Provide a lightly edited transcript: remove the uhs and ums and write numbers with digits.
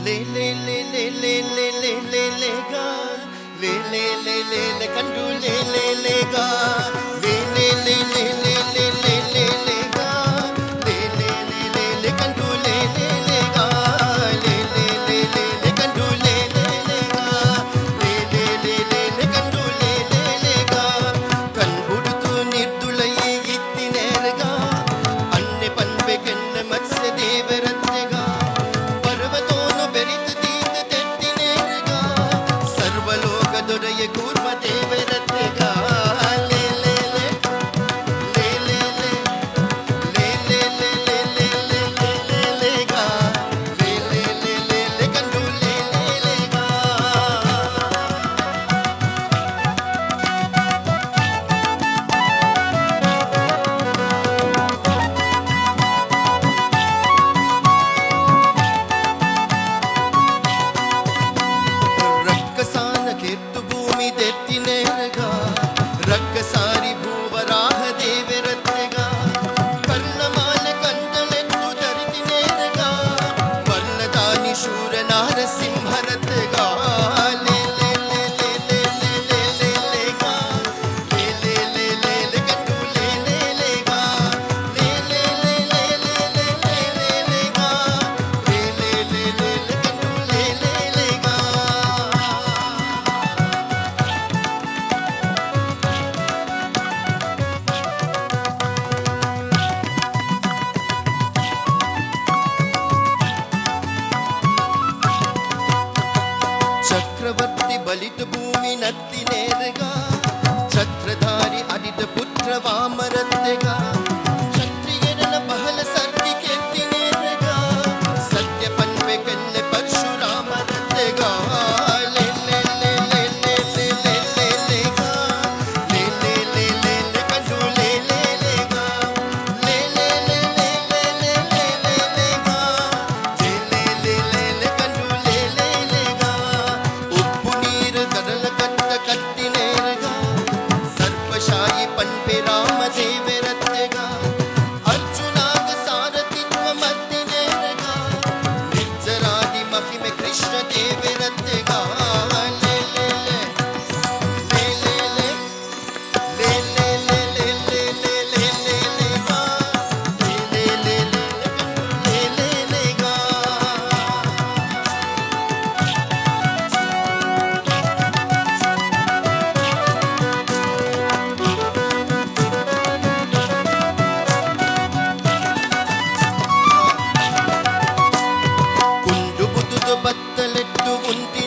లే లే లే లే లే లే లే లే లేగా లే లే లే లే లే కండు లే లే లేగా లే లే లే లే లే లే లే లే లేగా లే లే లే లే లే కండు లే లే లేగా లే లే లే లే లే కండు లే లే లేగా లే లే లే లే లే కండు లే లే లేగా కన్బుడుతూ నిర్దులయ్యి ఇత్తినేరగా అన్నె పన్బెగెన్న మత్స్య దేవరత్ತೆగా ಪರ್ವತೋನು ಬೆರಿತು ತೀರ್ಥ ತೆಟ್ಟಿನೇರಗ ಸರ್ವಲೋಕ ದೊರೆಯ ಕೂರ್ಮ ದೇವರತ್ತೆಗ ಲೇ ಲೇ ಲೇ ಲೇ ಲೇ ಲೇ ಲೇ ಲೇ ಲೇ ಲೇ ಲೇ ಲೇ ಲೇ ಲೇಗ ಲೇ ಲೇ ಲೇ ಲೇ ಲೇ ಕಂಡು ಲೇ ಲೇ ಲೇಗ రక్కసాన కీర్తు భూమి దెత్తినేరగా రక్కసారి భూవరాహ దేవరత్ತೆగా కర్ణమాల కందలెత్తు ధరితినేరగా వర్ణదాని శూర నారసింహరత్ತೆగా లే లే లే లే లే లే లే లే లేగా లే లే లే లే లే కండు లే లే లేగా లే లే లే లే లే లే లే లే లేగా లే లే లే లే లే కండు లే లే లేగా ಚಕ್ರವರ್ತಿ ಬಲಿತು ಭೂಮಿ ನತ್ತಿನೇರಗ ಛತ್ರಧಾರಿ ಅಡಿದ ಪುತ್ರ ವಾಮರತ್ತೆಗ ಕ್ಷತ್ರಿಯರನ ಬಹಳ ಸರ್ದಿ ಕೆತ್ತಿನೇರಗ ಸತ್ಯ ಪನ್ವೆ ಕೆನ್ನೆ ಪರಶುರಾಮರತ್ತೆಗ ಲೇ ಲೇ ಲೇ ಲೇ ಲೇ ಲೇ ಲೇ ಲೇ ಲೇಗ ಲೇ ಲೇ ಲೇ ಲೇ ಲೇ ಕಂಡು ಲೇ ಲೇ ಲೇಗ ಲೇ ಲೇ ಲೇ ಲೇ ಲೇ ಲೇ ಲೇ ಲೇ ಲೇಗ ಲೇ ಲೇ ಲೇ ಲೇ ಲೇ ಕಂಡು ಲೇ ಲೇ ಲೇಗ ಉಪ್ಪು ನೀರು ಕಡಲ ಕಟ್ಟ ಕಟ್ಟಿನೇರಗ ಸರ್ಪಶಾಹಿ ಪನ್ಪೆ ರಾಮ ದೇವರತ್ತೆಗ ಅರ್ಜುನಾಗ ಸಾರಥಿತ್ವ ಮತ್ತಿನೇರಗ ನಿರ್ಜರಾದಿ ಮಹಿಮೆ ಕೃಷ್ಣ ದೇವರತ್ತೆಗ ಲೇ ಲೇ ಲೇ ಲೇ ಲೇ ಲೇ ಲೇ ಲೇ ಲೇ ಲೇ ಲೇ ಲೇ ಲೇ ಲೇಗ ಲೇ ಲೇ ಲೇ ಲೇ ಕಂಡು ಲೇ ಲೇ ಲೇಗ ಕುಂಡು ಬುದುದು ಬತ್ತಲೆಟ್ಟು ಉಂತಿ